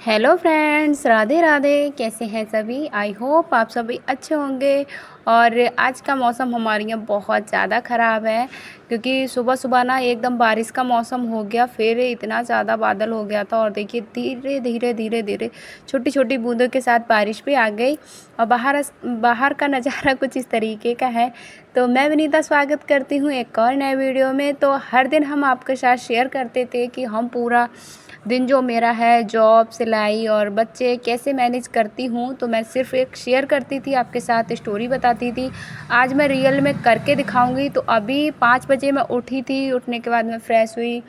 Hello friends, Radhe Radhe. कैसे हैं सभी? आई होप आप सभी अच्छे होंगे। और आज का मौसम हमारे यहाँ बहुत ज़्यादा ख़राब है, क्योंकि सुबह सुबह ना एकदम बारिश का मौसम हो गया, फिर इतना ज़्यादा बादल हो गया था। और देखिए धीरे धीरे धीरे धीरे छोटी छोटी बूंदों के साथ बारिश भी आ गई। और बाहर का नज़ारा कुछ इस तरीके का है। तो मैं विनीता स्वागत करती हूँ एक और नए वीडियो में। तो हर दिन हम आपके साथ शेयर करते थे कि हम पूरा दिन जो मेरा है जॉब, सिलाई और बच्चे कैसे मैनेज करती हूँ। तो मैं सिर्फ एक शेयर करती थी आपके साथ, स्टोरी बताती थी। आज मैं रियल में करके दिखाऊंगी। तो अभी 5 बजे मैं उठी थी। उठने के बाद मैं फ्रेश हुई।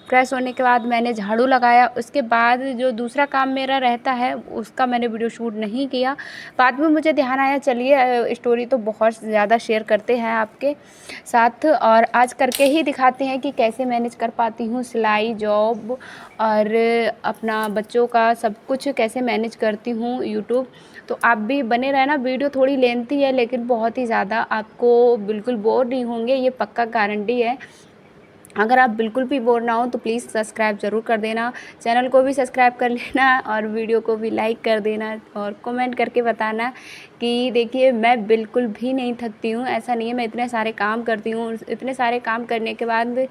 फ्रेश होने के बाद मैंने झाड़ू लगाया। उसके बाद जो दूसरा काम मेरा रहता है उसका मैंने वीडियो शूट नहीं किया। बाद में मुझे ध्यान आया, चलिए स्टोरी तो बहुत ज़्यादा शेयर करते हैं आपके साथ, और आज करके ही दिखाते हैं कि कैसे मैनेज कर पाती हूँ सिलाई, जॉब और अपना बच्चों का सब कुछ कैसे मैनेज करती हूँ, यूट्यूब। तो आप भी बने रहना। वीडियो थोड़ी लेंथी है लेकिन बहुत ही ज़्यादा, आपको बिल्कुल बोर नहीं होंगे, ये पक्का गारंटी है। अगर आप बिल्कुल भी बोर ना हो तो प्लीज़ सब्सक्राइब ज़रूर कर देना, चैनल को भी सब्सक्राइब कर लेना और वीडियो को भी लाइक कर देना और कमेंट करके बताना कि देखिए मैं बिल्कुल भी नहीं थकती हूँ। ऐसा नहीं है, मैं इतने सारे काम करती हूँ। इतने सारे काम करने के बाद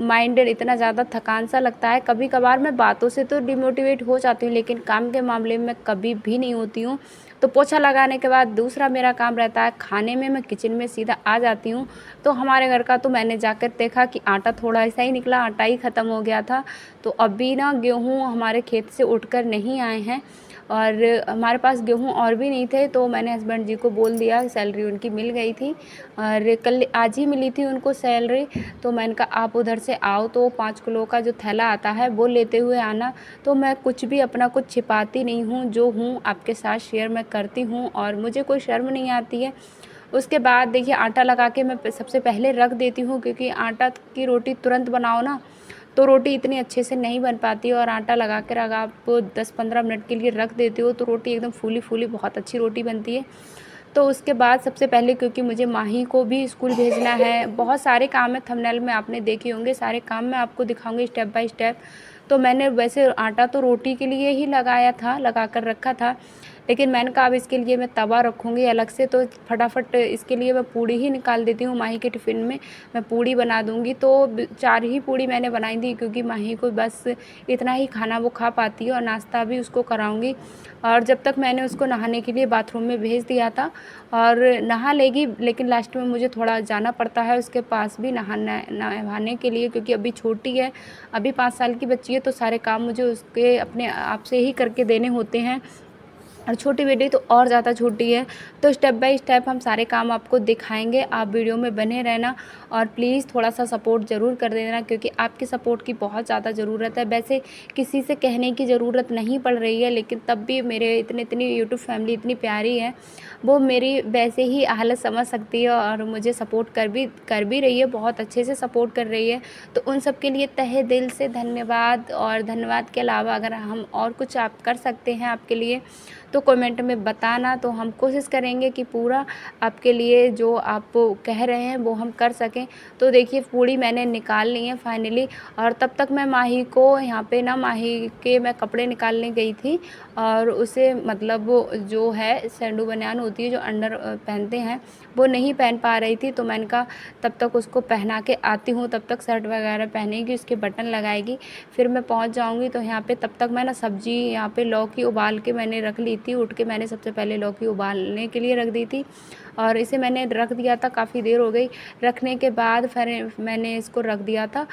माइंड इतना ज़्यादा थकान सा लगता है। कभी कभार मैं बातों से तो डिमोटिवेट हो जाती हूँ, लेकिन काम के मामले में कभी भी नहीं होती हूँ। तो पोछा लगाने के बाद दूसरा मेरा काम रहता है खाने में। मैं किचन में सीधा आ जाती हूँ। तो हमारे घर का तो मैंने जाकर देखा कि आटा थोड़ा ऐसा ही निकला, आटा ही ख़त्म हो गया था। तो अभी ना गेहूँ हमारे खेत से उठकर नहीं आए हैं और हमारे पास गेहूँ और भी नहीं थे। तो मैंने हस्बैंड जी को बोल दिया, सैलरी उनकी मिल गई थी और कल आज ही मिली थी उनको सैलरी। तो मैंने कहा आप उधर से आओ तो 5 किलो का जो थैला आता है वो लेते हुए आना। तो मैं कुछ भी अपना कुछ छिपाती नहीं हूँ, जो हूँ आपके साथ शेयर मैं करती हूँ और मुझे कोई शर्म नहीं आती है। उसके बाद देखिए आटा लगा के मैं सबसे पहले रख देती हूँ, क्योंकि आटा की रोटी तुरंत बनाओ ना तो रोटी इतनी अच्छे से नहीं बन पाती। और आटा लगा कर अगर आप 10-15 मिनट के लिए रख देते हो तो रोटी एकदम फूली फूली बहुत अच्छी रोटी बनती है। तो उसके बाद सबसे पहले, क्योंकि मुझे माही को भी स्कूल भेजना है, बहुत सारे काम है, थंबनेल में आपने देखे होंगे, सारे काम मैं आपको दिखाऊंगी स्टेप बाय स्टेप। तो मैंने वैसे आटा तो रोटी के लिए ही लगाया था, लगा कर रखा था, लेकिन मैंने कहा अब इसके लिए मैं तवा रखूँगी अलग से। तो फटाफट इसके लिए मैं पूड़ी ही निकाल देती हूँ, माही के टिफ़िन में मैं पूड़ी बना दूँगी। तो 4 ही पूड़ी मैंने बनाई थी, क्योंकि माही को बस इतना ही खाना वो खा पाती है और नाश्ता भी उसको कराऊँगी। और जब तक मैंने उसको नहाने के लिए बाथरूम में भेज दिया था और नहा लेगी, लेकिन लास्ट में मुझे थोड़ा जाना पड़ता है उसके पास भी नहाने के लिए, क्योंकि अभी छोटी है, अभी 5 साल की बच्ची है। तो सारे काम मुझे उसके अपने आप से ही करके देने होते हैं। और छोटी बेटी तो और ज़्यादा छोटी है। तो स्टेप बाय स्टेप हम सारे काम आपको दिखाएंगे, आप वीडियो में बने रहना और प्लीज़ थोड़ा सा सपोर्ट ज़रूर कर देना, क्योंकि आपके सपोर्ट की बहुत ज़्यादा ज़रूरत है। वैसे किसी से कहने की ज़रूरत नहीं पड़ रही है, लेकिन तब भी मेरे इतनी यूट्यूब फैमिली इतनी प्यारी है, वो मेरी वैसे ही हालत समझ सकती है और मुझे सपोर्ट कर भी रही है, बहुत अच्छे से सपोर्ट कर रही है। तो उन सब के लिए तहे दिल से धन्यवाद। और धन्यवाद के अलावा अगर हम और कुछ आप कर सकते हैं आपके लिए तो कमेंट में बताना। तो हम कोशिश करेंगे कि पूरा आपके लिए जो आप कह रहे हैं वो हम कर सकें। तो देखिए पूड़ी मैंने निकाल ली है फाइनली। और तब तक मैं माही को यहाँ पे ना, माही के मैं कपड़े निकालने गई थी और उसे मतलब वो जो है सैंडो बनियान होती है जो अंडर पहनते हैं, वो नहीं पहन पा रही थी। तो मैंने कहा तब तक उसको पहना के आती हूँ, तब तक शर्ट वगैरह पहनेगी, उसके बटन लगाएगी, फिर मैं पहुँच जाऊँगी। तो यहाँ पे तब तक मैं ना सब्जी, यहाँ पे लौकी उबाल के मैंने रख ली थी। उठ के मैंने सबसे पहले लौकी उबालने के लिए रख दी थी और इसे मैंने रख दिया था, काफ़ी देर हो गई रखने के बाद फिर मैंने इसको रख दिया था,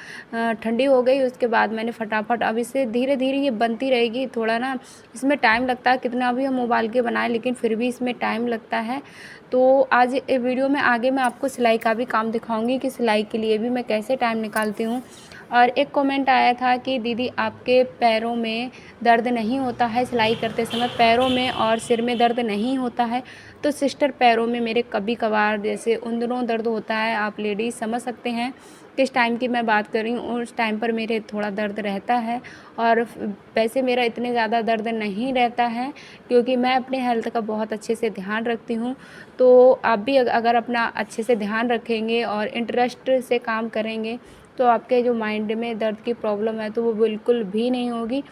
ठंडी हो गई। उसके बाद मैंने फटाफट, अब इसे धीरे धीरे ये बनती रहेगी, थोड़ा ना इसमें टाइम लगता है, कितना भी हम उबाल के बनाएं लेकिन फिर भी इसमें टाइम लगता है। तो आज वीडियो में आगे मैं आपको सिलाई का भी काम दिखाऊंगी कि सिलाई के लिए भी मैं कैसे टाइम निकालती हूँ। और एक कमेंट आया था कि दीदी आपके पैरों में दर्द नहीं होता है सिलाई करते समय? पैरों में और सिर में दर्द नहीं होता है। तो सिस्टर पैरों में मेरे कभी कभार जैसे उन दोनों दर्द होता है, आप लेडीज़ समझ सकते हैं किस टाइम की मैं बात कर रही हूँ। उस टाइम पर मेरे थोड़ा दर्द रहता है और वैसे मेरा इतने ज़्यादा दर्द नहीं रहता है, क्योंकि मैं अपने हेल्थ का बहुत अच्छे से ध्यान रखती हूँ। तो आप भी अगर अपना अच्छे से ध्यान रखेंगे और इंटरेस्ट से काम करेंगे तो आपके जो माइंड में दर्द की प्रॉब्लम है तो वो बिल्कुल भी नहीं होगी।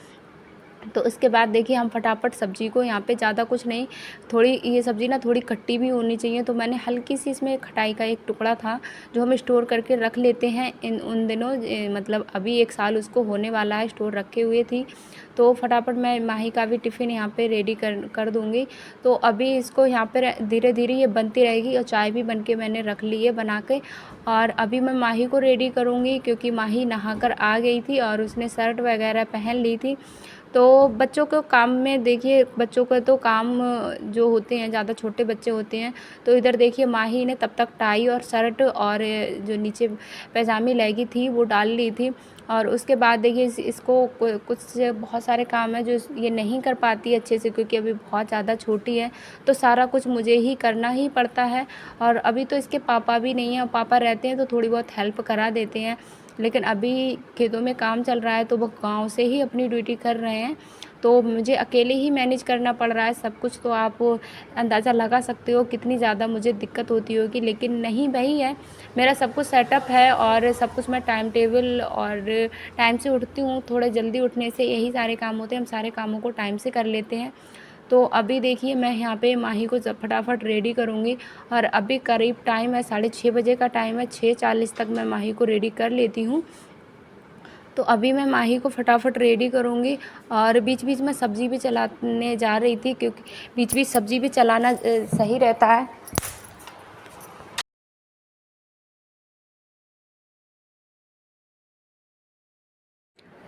तो उसके बाद देखिए हम फटाफट सब्ज़ी को यहाँ पे ज़्यादा कुछ नहीं, थोड़ी ये सब्ज़ी ना थोड़ी खट्टी भी होनी चाहिए, तो मैंने हल्की सी इसमें खटाई का एक टुकड़ा था जो हम स्टोर करके रख लेते हैं इन उन दिनों, मतलब अभी 1 साल उसको होने वाला है, स्टोर रखे हुए थी। तो फटाफट मैं माही का भी टिफ़िन यहाँ पे रेडी कर कर दूँगी। तो अभी इसको यहाँ पे धीरे धीरे ये बनती रहेगी और चाय भी बन के मैंने रख ली है बना के। और अभी मैं माही को रेडी करूँगी क्योंकि माही नहाकर आ गई थी और उसने शर्ट वगैरह पहन ली थी। तो बच्चों को काम में देखिए, बच्चों का तो काम जो होते हैं, ज़्यादा छोटे बच्चे होते हैं, तो इधर देखिए माही ने तब तक टाई और शर्ट और जो नीचे पैजामी लेगी थी वो डाल ली थी। और उसके बाद देखिए इसको कुछ बहुत सारे काम हैं जो ये नहीं कर पाती है अच्छे से, क्योंकि अभी बहुत ज़्यादा छोटी है, तो सारा कुछ मुझे ही करना ही पड़ता है। और अभी तो इसके पापा भी नहीं हैं, पापा रहते हैं तो थोड़ी बहुत हेल्प करा देते हैं, लेकिन अभी खेतों में काम चल रहा है तो वो गाँव से ही अपनी ड्यूटी कर रहे हैं, तो मुझे अकेले ही मैनेज करना पड़ रहा है सब कुछ। तो आप अंदाज़ा लगा सकते हो कितनी ज़्यादा मुझे दिक्कत होती होगी, लेकिन नहीं वही है, मेरा सब कुछ सेटअप है और सब कुछ मैं टाइम टेबल और टाइम से उठती हूँ, थोड़ा जल्दी उठने से यही सारे काम होते हैं, हम सारे कामों को टाइम से कर लेते हैं। तो अभी देखिए मैं यहाँ पे माही को फटाफट रेडी करूँगी और अभी करीब टाइम है 6:30 बजे का टाइम है, 6:40 तक मैं माही को रेडी कर लेती हूँ। तो अभी मैं माही को फटाफट रेडी करूँगी और बीच-बीच में सब्ज़ी भी चलाने जा रही थी, क्योंकि बीच-बीच सब्ज़ी भी चलाना सही रहता है।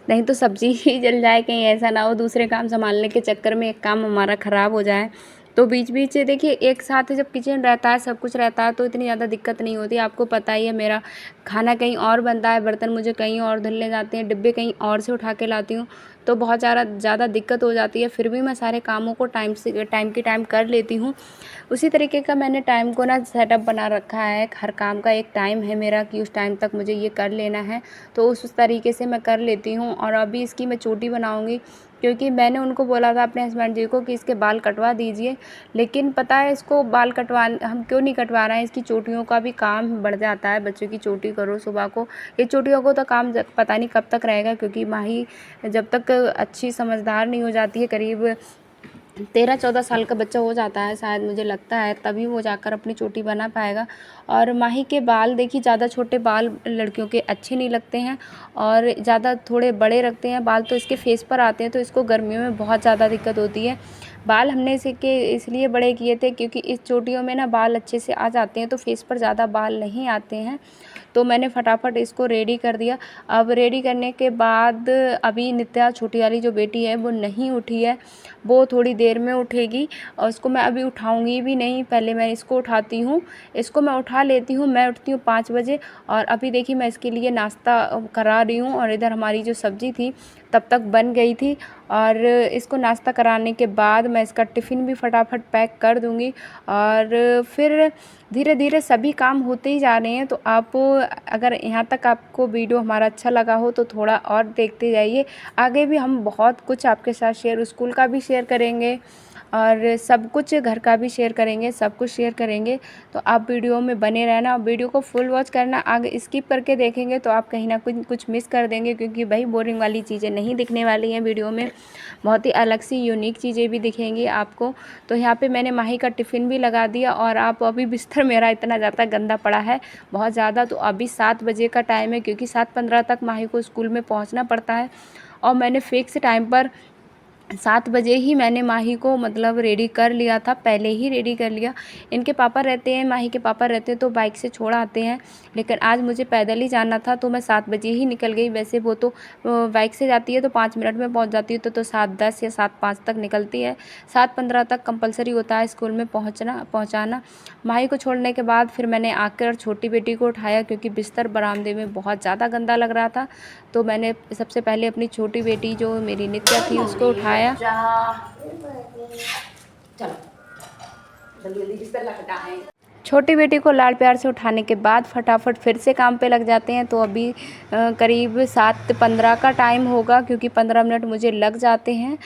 नहीं तो सब्ज़ी ही जल जाए, कहीं ऐसा ना हो दूसरे काम सँभालने के चक्कर में एक काम हमारा ख़राब हो जाए। तो बीच-बीच से देखिए एक साथ जब किचन रहता है, सब कुछ रहता है, तो इतनी ज़्यादा दिक्कत नहीं होती। आपको पता ही है मेरा खाना कहीं और बनता है, बर्तन मुझे कहीं और धुलने जाते हैं, डिब्बे कहीं और से उठा के लाती हूँ, तो बहुत ज़्यादा दिक्कत हो जाती है। फिर भी मैं सारे कामों को टाइम की टाइम कर लेती हूँ। उसी तरीके का मैंने टाइम को ना सेटअप बना रखा है, हर काम का एक टाइम है मेरा कि उस टाइम तक मुझे ये कर लेना है, तो उस तरीके से मैं कर लेती हूँ। और अभी इसकी मैं चोटी बनाऊँगी, क्योंकि मैंने उनको बोला था अपने हस्बैंड जी को कि इसके बाल कटवा दीजिए, लेकिन पता है इसको बाल हम क्यों नहीं कटवा रहे हैं, इसकी चोटियों का भी काम बढ़ जाता है, बच्चों की चोटी करो सुबह को, ये चोटियों को तो काम पता नहीं कब तक रहेगा, क्योंकि माही जब तक अच्छी समझदार नहीं हो जाती है, करीब 13-14 साल का बच्चा हो जाता है शायद, मुझे लगता है, तभी वो जाकर अपनी चोटी बना पाएगा। और माही के बाल देखिए ज़्यादा छोटे बाल लड़कियों के अच्छे नहीं लगते हैं और ज़्यादा थोड़े बड़े रखते हैं बाल, तो इसके फेस पर आते हैं, तो इसको गर्मियों में बहुत ज़्यादा दिक्कत होती है। बाल हमने इसके इसलिए बड़े किए थे क्योंकि इस चोटियों में ना बाल अच्छे से आ जाते हैं, तो फेस पर ज़्यादा बाल नहीं आते हैं। तो मैंने फटाफट इसको रेडी कर दिया। अब रेडी करने के बाद अभी नित्या छोटी वाली जो बेटी है वो नहीं उठी है, वो थोड़ी देर में उठेगी और उसको मैं अभी उठाऊंगी भी नहीं, पहले मैं इसको उठाती हूँ, इसको मैं उठा लेती हूँ। मैं उठती हूँ 5 बजे और अभी देखिए मैं इसके लिए नाश्ता करा रही हूँ और इधर हमारी जो सब्ज़ी थी तब तक बन गई थी और इसको नाश्ता कराने के बाद मैं इसका टिफ़िन भी फटाफट पैक कर दूँगी और फिर धीरे धीरे सभी काम होते ही जा रहे हैं। तो आप अगर यहाँ तक आपको वीडियो हमारा अच्छा लगा हो तो थोड़ा और देखते जाइए, आगे भी हम बहुत कुछ आपके साथ स्कूल का भी शेयर करेंगे और सब कुछ घर का भी शेयर करेंगे, सब कुछ शेयर करेंगे। तो आप वीडियो में बने रहना और वीडियो को फुल वॉच करना, आगे स्किप करके देखेंगे तो आप कहीं ना कुछ मिस कर देंगे, क्योंकि भाई बोरिंग वाली चीज़ें नहीं दिखने वाली हैं वीडियो में, बहुत ही अलग सी यूनिक चीज़ें भी दिखेंगी आपको। तो यहाँ पे मैंने माही का टिफ़िन भी लगा दिया और आप अभी बिस्तर मेरा इतना ज़्यादा गंदा पड़ा है, बहुत ज़्यादा। तो अभी 7 बजे का टाइम है, क्योंकि 7:15 तक माही को स्कूल में पहुँचना पड़ता है और मैंने फिक्स टाइम पर 7 बजे ही मैंने माही को मतलब रेडी कर लिया था, पहले ही रेडी कर लिया। इनके पापा रहते हैं, माही के पापा रहते हैं तो बाइक से छोड़ आते हैं, लेकिन आज मुझे पैदल ही जाना था तो मैं 7 बजे ही निकल गई। वैसे वो तो बाइक से जाती है तो 5 मिनट में पहुंच जाती है, तो 7:10 या 7:05 तक निकलती है। 7:15 तक कंपलसरी होता है स्कूल में पहुँचाना। माही को छोड़ने के बाद फिर मैंने आकर छोटी बेटी को उठाया, क्योंकि बिस्तर बरामदे में बहुत ज़्यादा गंदा लग रहा था। तो मैंने सबसे पहले अपनी छोटी बेटी जो मेरी नित्या थी उसको उठाया। चलो जल्दी जल्दी बिस्तर लपटा है। छोटी बेटी को लाड प्यार से उठाने के बाद फटाफट फिर से काम पे लग जाते हैं। तो अभी करीब 7:15 का टाइम होगा, क्योंकि 15 मिनट मुझे लग जाते हैं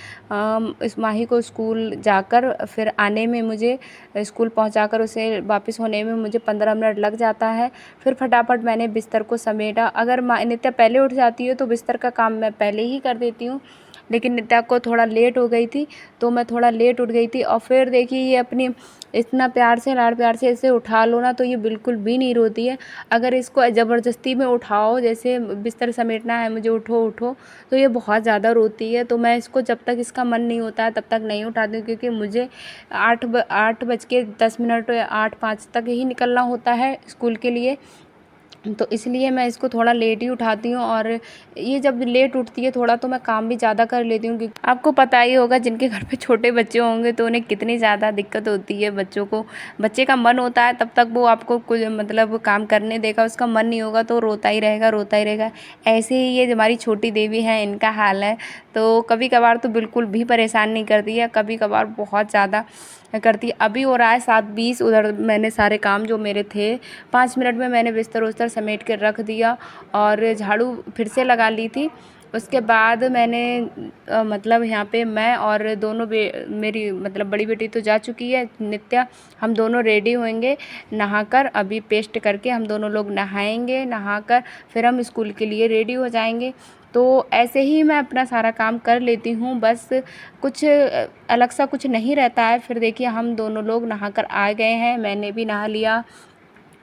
इस माही को स्कूल जाकर फिर आने में, मुझे स्कूल पहुंचाकर उसे वापस होने में मुझे 15 मिनट लग जाता है। फिर फटाफट मैंने बिस्तर को समेटा। अगर नित्या पहले उठ जाती है तो बिस्तर का काम मैं पहले ही कर देती हूँ, लेकिन नित्या को थोड़ा लेट हो गई थी, तो मैं थोड़ा लेट उठ गई थी। और फिर देखिए ये अपनी इतना प्यार से, लाड प्यार से इसे उठा लो ना तो ये बिल्कुल भी नहीं रोती है। अगर इसको ज़बरदस्ती में उठाओ, जैसे बिस्तर समेटना है मुझे, उठो उठो, तो ये बहुत ज़्यादा रोती है। तो मैं इसको जब तक इसका मन नहीं होता है तब तक नहीं उठाती हूँ, क्योंकि मुझे 8:10 या 8:05 तक ही निकलना होता है स्कूल के लिए। तो इसलिए मैं इसको थोड़ा लेट ही उठाती हूँ। और ये जब लेट उठती है थोड़ा, तो मैं काम भी ज़्यादा कर लेती हूँ, क्योंकि आपको पता ही होगा जिनके घर पे छोटे बच्चे होंगे तो उन्हें कितनी ज़्यादा दिक्कत होती है। बच्चों को, बच्चे का मन होता है तब तक वो आपको कुछ मतलब काम करने देगा, उसका मन नहीं होगा तो रोता ही रहेगा, रोता ही रहेगा। ऐसे ही ये हमारी छोटी देवी है, इनका हाल है। तो कभी कभार तो बिल्कुल भी परेशान नहीं करती है, कभी कभार बहुत ज़्यादा करती है। अभी हो रहा है 7:20, उधर मैंने सारे काम जो मेरे थे 5 मिनट में मैंने बिस्तर उस्तर समेट के रख दिया और झाड़ू फिर से लगा ली थी। उसके बाद मैंने मतलब यहाँ पे मैं और दोनों मेरी मतलब बड़ी बेटी तो जा चुकी है, नित्या, हम दोनों रेडी होंगे नहाकर। अभी पेस्ट करके हम दोनों लोग नहाएंगे, नहाकर फिर हम स्कूल के लिए रेडी हो जाएंगे। तो ऐसे ही मैं अपना सारा काम कर लेती हूँ, बस कुछ अलग सा कुछ नहीं रहता है। फिर देखिए हम दोनों लोग नहाकर आ गए हैं, मैंने भी नहा लिया,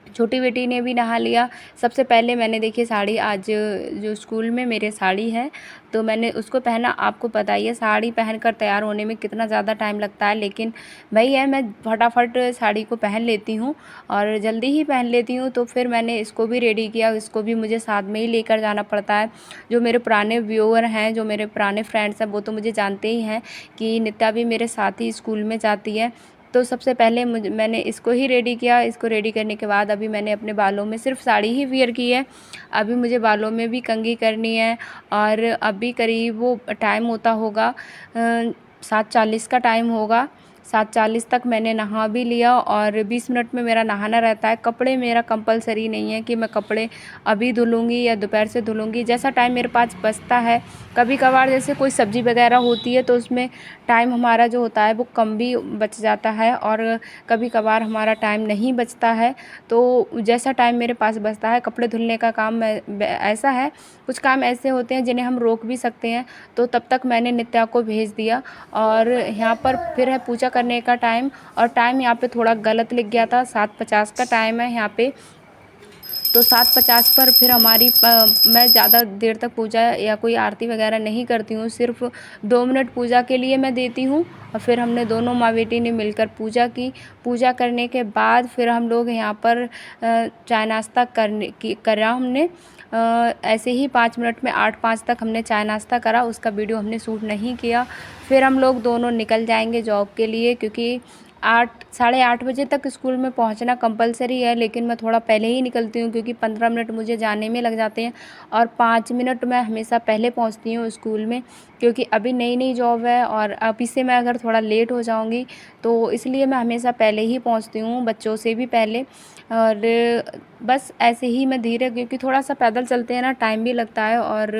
छोटी बेटी ने भी नहा लिया। सबसे पहले मैंने देखिए साड़ी, आज जो स्कूल में मेरे साड़ी है तो मैंने उसको पहना। आपको पता ही है साड़ी पहनकर तैयार होने में कितना ज़्यादा टाइम लगता है, लेकिन वही है, मैं फटाफट साड़ी को पहन लेती हूँ और जल्दी ही पहन लेती हूँ। तो फिर मैंने इसको भी रेडी किया, इसको भी मुझे साथ में ही लेकर जाना पड़ता है। जो मेरे पुराने व्यूअर हैं, जो मेरे पुराने फ्रेंड्स हैं, वो तो मुझे जानते ही हैं कि नित्या भी मेरे साथ ही स्कूल में जाती है। तो सबसे पहले मैंने इसको ही रेडी किया। इसको रेडी करने के बाद अभी मैंने अपने बालों में सिर्फ साड़ी ही वियर की है। अभी मुझे बालों में भी कंघी करनी है और अभी करीब वो टाइम होता होगा 7:40 का टाइम होगा। 7:40 तक मैंने नहा भी लिया और 20 मिनट में मेरा नहाना रहता है। कपड़े मेरा कंपलसरी नहीं है कि मैं कपड़े अभी धुलूँगी या दोपहर से धुलूँगी, जैसा टाइम मेरे पास बचता है। कभी कभार जैसे कोई सब्ज़ी वगैरह होती है तो उसमें टाइम हमारा जो होता है वो कम भी बच जाता है, और कभी कभार हमारा टाइम नहीं बचता है। तो जैसा टाइम मेरे पास बचता है, कपड़े धुलने का काम ऐसा है, कुछ काम ऐसे होते हैं जिन्हें हम रोक भी सकते हैं। तो तब तक मैंने नित्या को भेज दिया। और यहाँ पर फिर है पूजा करने का टाइम, और टाइम यहाँ पे थोड़ा गलत लिख गया था, 7:50 का टाइम है यहाँ पे। तो 7:50 पर फिर हमारी मैं ज़्यादा देर तक पूजा या कोई आरती वगैरह नहीं करती हूँ, सिर्फ 2 मिनट पूजा के लिए मैं देती हूँ। और फिर हमने दोनों माँ बेटी ने मिलकर पूजा की। पूजा करने के बाद फिर हम लोग यहाँ पर चाय नाश्ता करा हमने। ऐसे ही 5 मिनट में 8:05 तक हमने चाय नाश्ता करा, उसका वीडियो हमने शूट नहीं किया। फिर हम लोग दोनों निकल जाएंगे जॉब के लिए, क्योंकि 8 साढ़े 8 बजे तक स्कूल में पहुंचना कंपलसरी है, लेकिन मैं थोड़ा पहले ही निकलती हूँ क्योंकि 15 मिनट मुझे जाने में लग जाते हैं और 5 मिनट मैं हमेशा पहले पहुंचती हूँ स्कूल में, क्योंकि अभी नई नई जॉब है और अभी से मैं अगर थोड़ा लेट हो जाऊँगी तो इसलिए मैं हमेशा पहले ही पहुँचती हूँ, बच्चों से भी पहले। और बस ऐसे ही मैं धीरे, क्योंकि थोड़ा सा पैदल चलते हैं ना, टाइम भी लगता है, और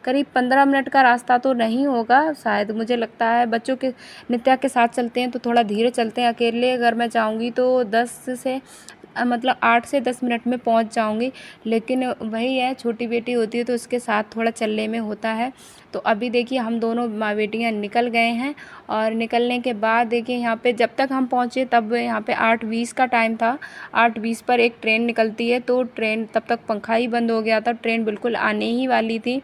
करीब 15 मिनट का रास्ता तो नहीं होगा शायद, मुझे लगता है। बच्चों के, नित्या के साथ चलते हैं तो थोड़ा धीरे चलते हैं, अकेले अगर मैं जाऊंगी तो 10 से मतलब 8 से 10 मिनट में पहुंच जाऊंगी। लेकिन वही है, छोटी बेटी होती है तो उसके साथ थोड़ा चलने में होता है। तो अभी देखिए हम दोनों माँ बेटियाँ निकल गए हैं, और निकलने के बाद देखिए यहाँ पे जब तक हम पहुँचे तब यहाँ पे 8:20 का टाइम था। 8:20 पर एक ट्रेन निकलती है, तो ट्रेन, तब तक पंखा ही बंद हो गया था, ट्रेन बिल्कुल आने ही वाली थी।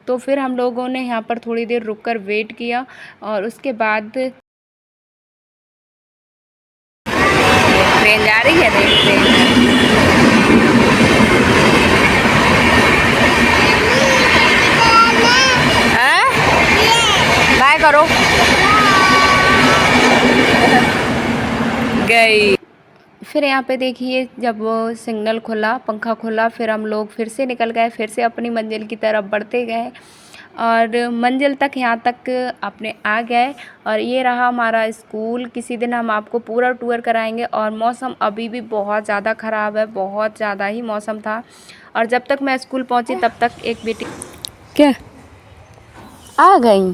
तो फिर हम लोगों ने यहाँ पर थोड़ी देर रुक कर वेट किया, और उसके बाद ट्रेन जा रही है, देखते हैं। बाय करो, गई। फिर यहाँ पे देखिए जब सिग्नल खुला, पंखा खुला, फिर हम लोग फिर से निकल गए, फिर से अपनी मंजिल की तरफ बढ़ते गए, और मंजिल तक यहाँ तक अपने आ गए। और ये रहा हमारा स्कूल। किसी दिन हम आपको पूरा टूर कराएंगे। और मौसम अभी भी बहुत ज़्यादा ख़राब है, बहुत ज़्यादा ही मौसम था। और जब तक मैं स्कूल पहुँची तब तक एक बेटी क्या आ गई।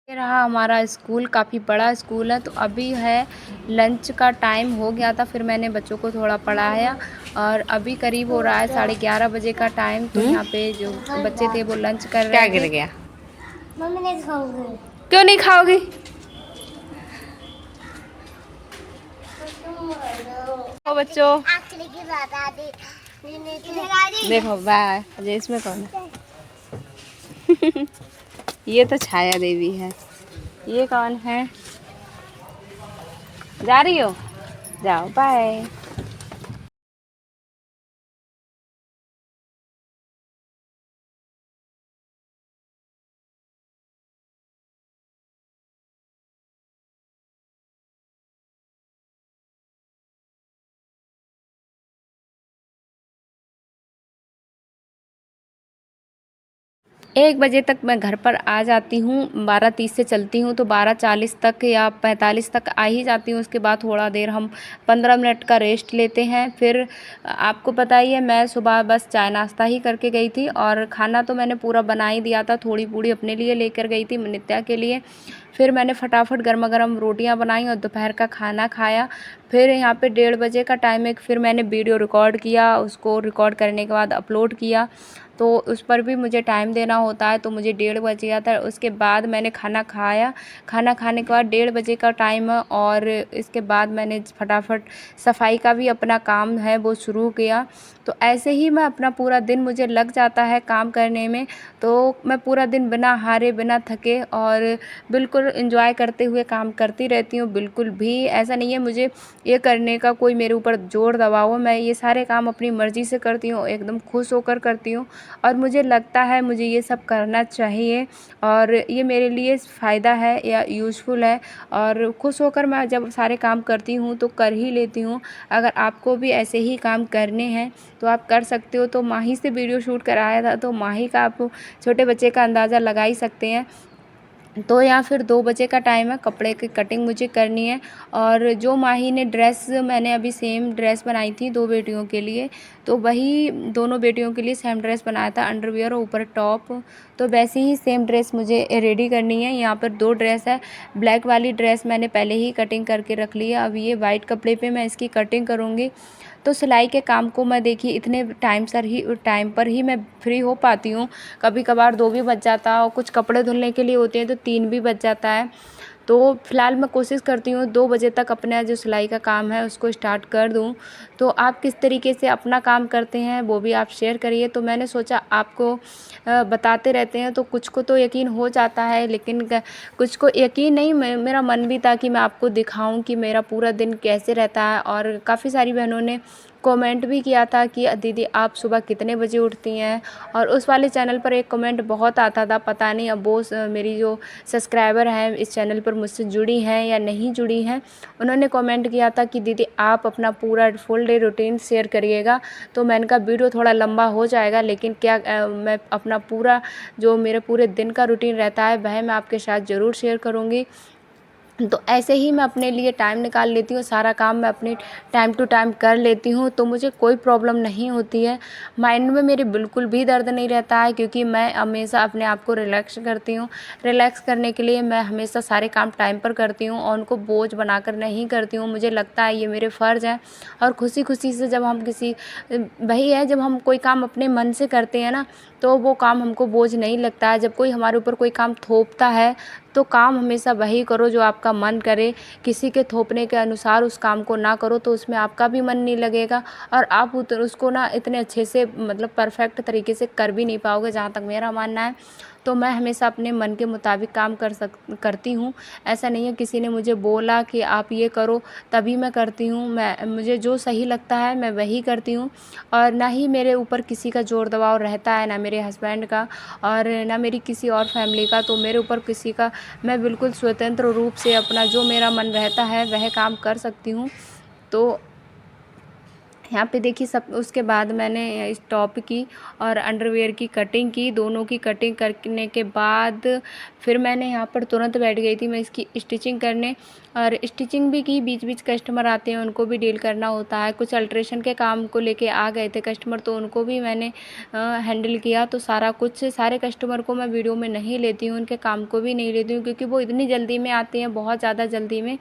ये रहा हमारा स्कूल काफ़ी बड़ा स्कूल है, तो अभी है लंच का टाइम हो गया था, फिर मैंने बच्चों को थोड़ा पढ़ाया और अभी करीब हो रहा है 11:30 बजे का टाइम। तो यहाँ पे जो बच्चे थे वो लंच कर रहे थे। क्या गिर गया? मम्मी नहीं खाऊंगी। क्यों नहीं खाओगी? तो बच्चों देखो बाय, अजय इसमें कौन है? ये तो छाया देवी है। ये कौन है? जा रही हो? जाओ बाय। एक बजे तक मैं घर पर आ जाती हूँ, 12:30 से चलती हूँ तो 12:40 तक या 45 तक आ ही जाती हूँ। उसके बाद थोड़ा देर हम 15 मिनट का रेस्ट लेते हैं। फिर आपको पता ही है मैं सुबह बस चाय नाश्ता ही करके गई थी और खाना तो मैंने पूरा बना ही दिया था, थोड़ी पूड़ी अपने लिए लेकर गई थी नित्या के लिए। फिर मैंने फटाफट गर्मा गर्म रोटियां बनाई और दोपहर का खाना खाया। फिर यहाँ पे 1:30 बजे का टाइम है, फिर मैंने वीडियो रिकॉर्ड किया, उसको रिकॉर्ड करने के बाद अपलोड किया, तो उस पर भी मुझे टाइम देना होता है, तो मुझे 1:30 बज गया था। उसके बाद मैंने खाना खाया, खाना खाने के बाद 1:30 बजे का टाइम है और इसके बाद मैंने फटाफट सफाई का भी अपना काम है वो शुरू किया। तो ऐसे ही मैं अपना पूरा दिन मुझे लग जाता है काम करने में, तो मैं पूरा दिन बिना हारे बिना थके और बिल्कुल एंजॉय करते हुए काम करती रहती हूँ। बिल्कुल भी ऐसा नहीं है मुझे ये करने का कोई मेरे ऊपर ज़ोर दबाव, मैं ये सारे काम अपनी मर्ज़ी से करती हूँ, एकदम खुश होकर करती हूँ और मुझे लगता है मुझे ये सब करना चाहिए और ये मेरे लिए फ़ायदा है या यूज़फुल है और खुश होकर मैं जब सारे काम करती हूँ तो कर ही लेती हूँ। अगर आपको भी ऐसे ही काम करने हैं तो आप कर सकते हो। तो माही से वीडियो शूट कराया था, तो माही का आप छोटे बच्चे का अंदाज़ा लगा ही सकते हैं। तो यहाँ फिर 2 बजे का टाइम है, कपड़े की कटिंग मुझे करनी है और जो माही ने ड्रेस मैंने अभी सेम ड्रेस बनाई थी 2 बेटियों के लिए, तो वही दोनों बेटियों के लिए सेम ड्रेस बनाया था, अंडरवियर और ऊपर टॉप। तो वैसे ही सेम ड्रेस मुझे रेडी करनी है। यहाँ पर 2 ड्रेस है, ब्लैक वाली ड्रेस मैंने पहले ही कटिंग करके रख ली है, अब ये वाइट कपड़े पे मैं इसकी कटिंग करूँगी। तो सिलाई के काम को मैं देखिए इतने टाइम पर ही मैं फ्री हो पाती हूँ। कभी कभार 2 भी बज जाता है और कुछ कपड़े धुलने के लिए होते हैं तो 3 भी बज जाता है। तो फ़िलहाल मैं कोशिश करती हूँ 2 बजे तक अपना जो सिलाई का काम है उसको स्टार्ट कर दूँ। तो आप किस तरीके से अपना काम करते हैं वो भी आप शेयर करिए। तो मैंने सोचा आपको बताते रहते हैं तो कुछ को तो यकीन हो जाता है, लेकिन कुछ को यकीन नहीं, मेरा मन भी था कि मैं आपको दिखाऊं कि मेरा पूरा दिन कैसे रहता है। और काफ़ी सारी बहनों ने कमेंट भी किया था कि दीदी आप सुबह कितने बजे उठती हैं, और उस वाले चैनल पर एक कमेंट बहुत आता था, पता नहीं अब वो मेरी जो सब्सक्राइबर हैं इस चैनल पर मुझसे जुड़ी हैं या नहीं जुड़ी हैं, उन्होंने कमेंट किया था कि दीदी आप अपना पूरा फुल डे रूटीन शेयर करिएगा। तो मैंने कहा वीडियो थोड़ा लंबा हो जाएगा, लेकिन क्या मैं अपना पूरा जो मेरे पूरे दिन का रूटीन रहता है वह मैं आपके साथ ज़रूर शेयर करूँगी। तो ऐसे ही मैं अपने लिए टाइम निकाल लेती हूँ, सारा काम मैं अपने टाइम टू टाइम कर लेती हूँ, तो मुझे कोई प्रॉब्लम नहीं होती है। माइंड में मेरे बिल्कुल भी दर्द नहीं रहता है, क्योंकि मैं हमेशा अपने आप को रिलैक्स करती हूँ। रिलैक्स करने के लिए मैं हमेशा सारे काम टाइम पर करती हूँ और उनको बोझ बनाकर नहीं करती हूँ। मुझे लगता है ये मेरे फ़र्ज़ हैं और खुशी खुशी से जब हम वही है, जब हम कोई काम अपने मन से करते हैं ना तो वो काम हमको बोझ नहीं लगता है। जब कोई हमारे ऊपर कोई काम थोपता है तो काम हमेशा वही करो जो आपका मन करे, किसी के थोपने के अनुसार उस काम को ना करो, तो उसमें आपका भी मन नहीं लगेगा और आप उसको ना इतने अच्छे से मतलब परफेक्ट तरीके से कर भी नहीं पाओगे, जहाँ तक मेरा मानना है। तो मैं हमेशा अपने मन के मुताबिक काम करती हूँ। ऐसा नहीं है किसी ने मुझे बोला कि आप ये करो तभी मैं करती हूँ, मुझे जो सही लगता है मैं वही करती हूँ। और ना ही मेरे ऊपर किसी का ज़ोर दबाव रहता है, ना मेरे हस्बैंड का और ना मेरी किसी और फैमिली का। तो मेरे ऊपर किसी का, मैं बिल्कुल स्वतंत्र रूप से अपना जो मेरा मन रहता है वह काम कर सकती हूँ। तो यहाँ पे देखिए सब। उसके बाद मैंने इस टॉप की और अंडरवियर की कटिंग की। दोनों की कटिंग करने के बाद फिर मैंने यहाँ पर तुरंत बैठ गई थी मैं इसकी स्टिचिंग करने, और स्टिचिंग भी की। बीच बीच कस्टमर आते हैं, उनको भी डील करना होता है। कुछ अल्ट्रेशन के काम को लेके आ गए थे कस्टमर, तो उनको भी मैंने हैंडल किया। तो सारा कुछ, सारे कस्टमर को मैं वीडियो में नहीं लेती हूँ, उनके काम को भी नहीं लेती हूँ, क्योंकि वो इतनी जल्दी में आते हैं, बहुत ज़्यादा जल्दी में।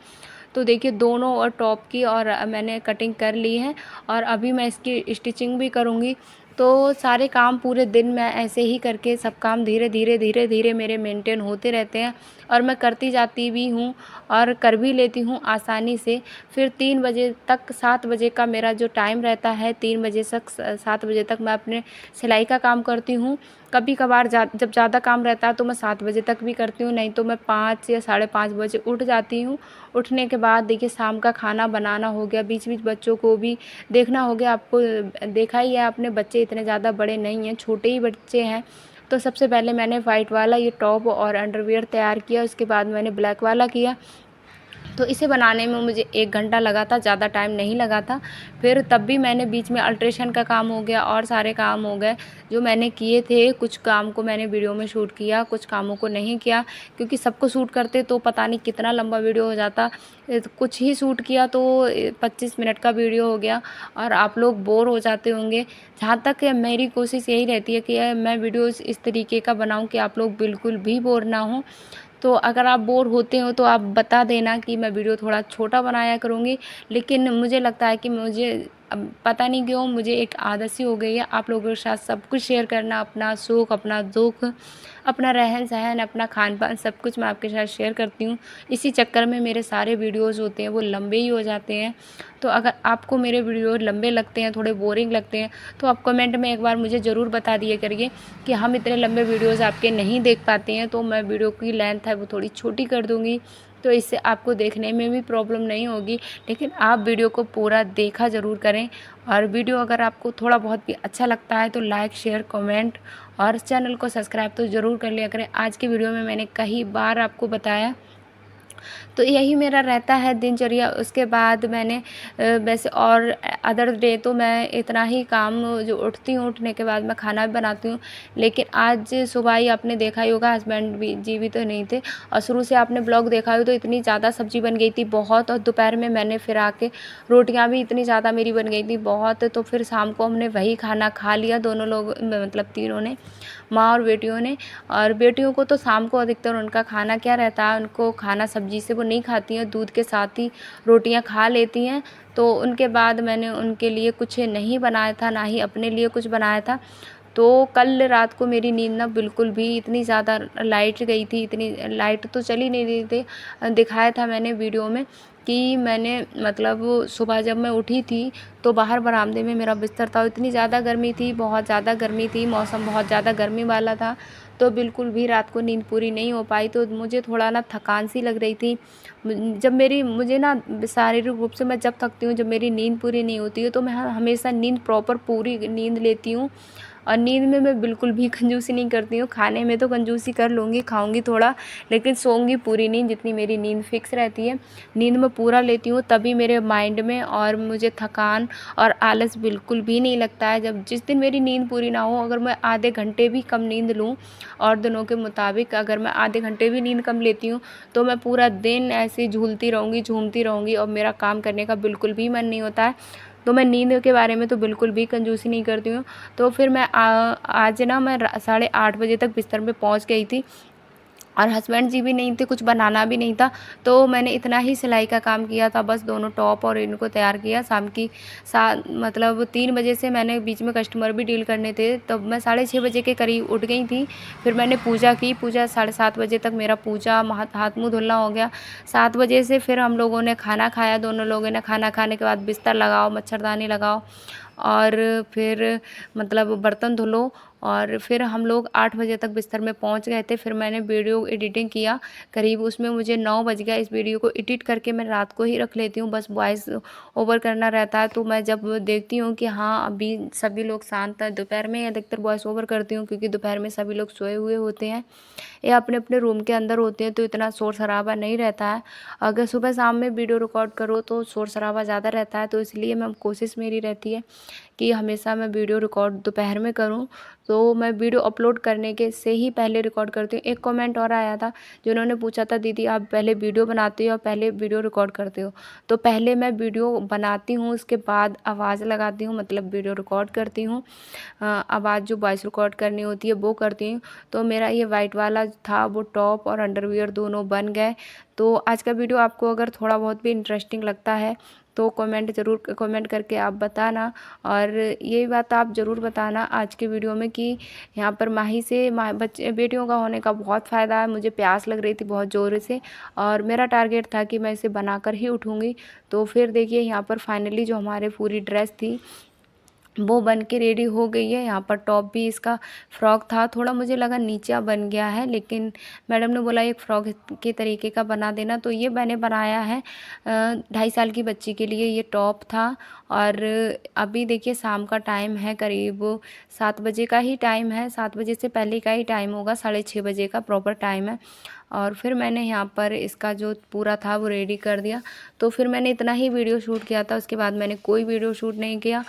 तो देखिए दोनों और टॉप की और मैंने कटिंग कर ली है, और अभी मैं इसकी स्टिचिंग भी करूँगी। तो सारे काम पूरे दिन मैं ऐसे ही करके सब काम धीरे धीरे धीरे धीरे मेरे मेंटेन होते रहते हैं, और मैं करती जाती भी हूँ और कर भी लेती हूँ आसानी से। फिर 3 बजे तक, 7 बजे का मेरा जो टाइम रहता है, 3 बजे तक 7 बजे तक मैं अपने सिलाई का काम करती हूँ। कभी कभार जब ज़्यादा काम रहता है तो मैं 7 बजे तक भी करती हूँ, नहीं तो मैं 5 या 5:30 बजे उठ जाती हूँ। उठने के बाद देखिए शाम का खाना बनाना हो गया, बीच बीच बच्चों को भी देखना हो गया। आपको देखा ही है आपने, बच्चे इतने ज़्यादा बड़े नहीं हैं, छोटे ही बच्चे हैं। तो सबसे पहले मैंने वाइट वाला ये टॉप और अंडरवियर तैयार किया, उसके बाद मैंने ब्लैक वाला किया। तो इसे बनाने में मुझे 1 घंटा लगा था, ज़्यादा टाइम नहीं लगा था। फिर तब भी मैंने बीच में अल्ट्रेशन का काम हो गया और सारे काम हो गए जो मैंने किए थे। कुछ काम को मैंने वीडियो में शूट किया, कुछ कामों को नहीं किया, क्योंकि सबको शूट करते तो पता नहीं कितना लंबा वीडियो हो जाता। कुछ ही शूट किया तो 25 मिनट का वीडियो हो गया, और आप लोग बोर हो जाते होंगे। जहाँ तक मेरी कोशिश यही रहती है कि मैं वीडियोज़ इस तरीके का बनाऊँ कि आप लोग बिल्कुल भी बोर ना हों। तो अगर आप बोर होते हो तो आप बता देना कि मैं वीडियो थोड़ा छोटा बनाया करूँगी। लेकिन मुझे लगता है कि मुझे अब पता नहीं क्यों मुझे एक आदत सी हो गई है आप लोगों के साथ सब कुछ शेयर करना, अपना सुख, अपना दुख, अपना रहन-सहन, अपना खान-पान, सब कुछ मैं आपके साथ शेयर करती हूँ। इसी चक्कर में मेरे सारे वीडियोज़ होते हैं वो लंबे ही हो जाते हैं। तो अगर आपको मेरे वीडियो लंबे लगते हैं, थोड़े बोरिंग लगते हैं, तो आप कमेंट में एक बार मुझे ज़रूर बता दिया करिए कि हम इतने लंबे वीडियोज़ आपके नहीं देख पाते हैं, तो मैं वीडियो की लेंथ है वो थोड़ी छोटी कर दूँगी। तो इससे आपको देखने में भी प्रॉब्लम नहीं होगी। लेकिन आप वीडियो को पूरा देखा ज़रूर करें, और वीडियो अगर आपको थोड़ा बहुत भी अच्छा लगता है तो लाइक, शेयर, कमेंट और चैनल को सब्सक्राइब तो ज़रूर कर लिया करें। आज की वीडियो में मैंने कई बार आपको बताया। तो यही मेरा रहता है दिनचर्या। उसके बाद मैंने वैसे और अदर डे तो मैं इतना ही काम, जो उठती हूँ, उठने के बाद मैं खाना भी बनाती हूँ। लेकिन आज सुबह ही आपने देखा ही होगा, हस्बैंड भी जी भी तो नहीं थे, और शुरू से आपने ब्लॉग देखा हो तो इतनी ज़्यादा सब्ज़ी बन गई थी बहुत, और दोपहर में मैंने फिर आके रोटियाँ भी इतनी ज़्यादा मेरी बन गई थी बहुत। तो फिर शाम को हमने वही खाना खा लिया दोनों लोग, मतलब तीनों ने, माँ और बेटियों ने। और बेटियों को तो शाम को अधिकतर उनका खाना क्या रहता है, उनको खाना सब्जी से वो नहीं खाती हैं, दूध के साथ ही रोटियां खा लेती हैं। तो उनके बाद मैंने उनके लिए कुछ नहीं बनाया था, ना ही अपने लिए कुछ बनाया था। तो कल रात को मेरी नींद ना बिल्कुल भी, इतनी ज़्यादा लाइट गई थी, इतनी लाइट तो चली नहीं रही थी। दिखाया था मैंने वीडियो में कि मैंने, मतलब सुबह जब मैं उठी थी तो बाहर बरामदे में मेरा बिस्तर था, इतनी ज़्यादा गर्मी थी, बहुत ज़्यादा गर्मी थी, मौसम बहुत ज़्यादा गर्मी वाला था। तो बिल्कुल भी रात को नींद पूरी नहीं हो पाई, तो मुझे थोड़ा ना थकान सी लग रही थी। जब मेरी, मुझे ना शारीरिक रूप से मैं जब थकती हूँ, जब मेरी नींद पूरी नहीं होती है, तो मैं हमेशा नींद प्रॉपर पूरी नींद लेती हूँ। और नींद में मैं बिल्कुल भी कंजूसी नहीं करती हूँ। खाने में तो कंजूसी कर लूँगी, खाऊँगी थोड़ा, लेकिन सोऊंगी पूरी नींद, जितनी मेरी नींद फिक्स रहती है। नींद मैं पूरा लेती हूँ, तभी मेरे माइंड में और मुझे थकान और आलस बिल्कुल भी नहीं लगता है। जब जिस दिन मेरी नींद पूरी ना हो, अगर मैं आधे घंटे भी कम नींद लूँ, और दिनों के मुताबिक अगर मैं आधे घंटे भी नींद कम लेती हूँ, तो मैं पूरा दिन ऐसे झूलती रहूँगी, झूमती रहूँगी, और मेरा काम करने का बिल्कुल भी मन नहीं होता है। तो मैं नींद के बारे में तो बिल्कुल भी कंजूसी नहीं करती हूँ। तो फिर मैं आज ना मैं 8:30 बजे तक बिस्तर पे पहुँच गई थी, और हस्बैंड जी भी नहीं थे, कुछ बनाना भी नहीं था। तो मैंने इतना ही सिलाई का काम किया था, बस दोनों टॉप और इनको तैयार किया। शाम की मतलब 3 बजे से मैंने, बीच में कस्टमर भी डील करने थे, तब मैं 6:30 बजे के करीब उठ गई थी। फिर मैंने पूजा की, पूजा 7:30 बजे तक मेरा पूजा हाथ मुँह धुलना हो गया। 7 बजे से फिर हम लोगों ने खाना खाया, दोनों लोगों ने खाना खाने के बाद बिस्तर लगाओ, मच्छरदानी लगाओ, और फिर मतलब बर्तन धुलो, और फिर हम लोग 8 बजे तक बिस्तर में पहुंच गए थे। फिर मैंने वीडियो एडिटिंग किया, करीब उसमें मुझे 9 बज गया। इस वीडियो को एडिट करके मैं रात को ही रख लेती हूँ, बस वॉइस ओवर करना रहता है। तो मैं जब देखती हूँ कि हाँ अभी सभी लोग शांत हैं, दोपहर में अधिकतर वॉइस ओवर करती हूँ, क्योंकि दोपहर में सभी लोग सोए हुए होते हैं या अपने अपने रूम के अंदर होते हैं, तो इतना शोर शराबा नहीं रहता है। अगर सुबह शाम में वीडियो रिकॉर्ड करो तो शोर शराबा ज़्यादा रहता है, तो इसलिए मैं कोशिश मेरी रहती है कि हमेशा मैं वीडियो रिकॉर्ड दोपहर में करूं। तो मैं वीडियो अपलोड करने के से ही पहले रिकॉर्ड करती हूँ। एक कमेंट और आया था जिन्होंने पूछा था, दीदी आप पहले वीडियो बनाती हो और पहले वीडियो रिकॉर्ड करते हो? तो पहले मैं वीडियो बनाती हूँ, उसके बाद आवाज़ लगाती हूँ, मतलब वीडियो रिकॉर्ड करती हूँ। आवाज़ जो वॉइस रिकॉर्ड करनी होती है वो करती हूँ। तो मेरा ये वाइट वाला था वो टॉप और अंडरवियर दोनों बन गए। तो आज का वीडियो आपको अगर थोड़ा बहुत भी इंटरेस्टिंग लगता है तो कमेंट करके आप बताना। और ये बात आप ज़रूर बताना आज के वीडियो में कि यहाँ पर माही से बच्चे बेटियों का होने का बहुत फ़ायदा है। मुझे प्यास लग रही थी बहुत ज़ोर से और मेरा टारगेट था कि मैं इसे बनाकर ही उठूँगी। तो फिर देखिए यहाँ पर फाइनली जो हमारे पूरी ड्रेस थी वो बन के रेडी हो गई है। यहाँ पर टॉप भी इसका फ्रॉक था, थोड़ा मुझे लगा नीचा बन गया है, लेकिन मैडम ने बोला एक फ़्रॉक के तरीके का बना देना, तो ये मैंने बनाया है। 2.5 साल की बच्ची के लिए ये टॉप था। और अभी देखिए शाम का टाइम है, करीब 7 बजे का ही टाइम है, 7 बजे से पहले का ही टाइम होगा, 6:30 बजे का प्रॉपर टाइम है। और फिर मैंने यहाँ पर इसका जो पूरा था वो रेडी कर दिया। तो फिर मैंने इतना ही वीडियो शूट किया था, उसके बाद मैंने कोई वीडियो शूट नहीं किया।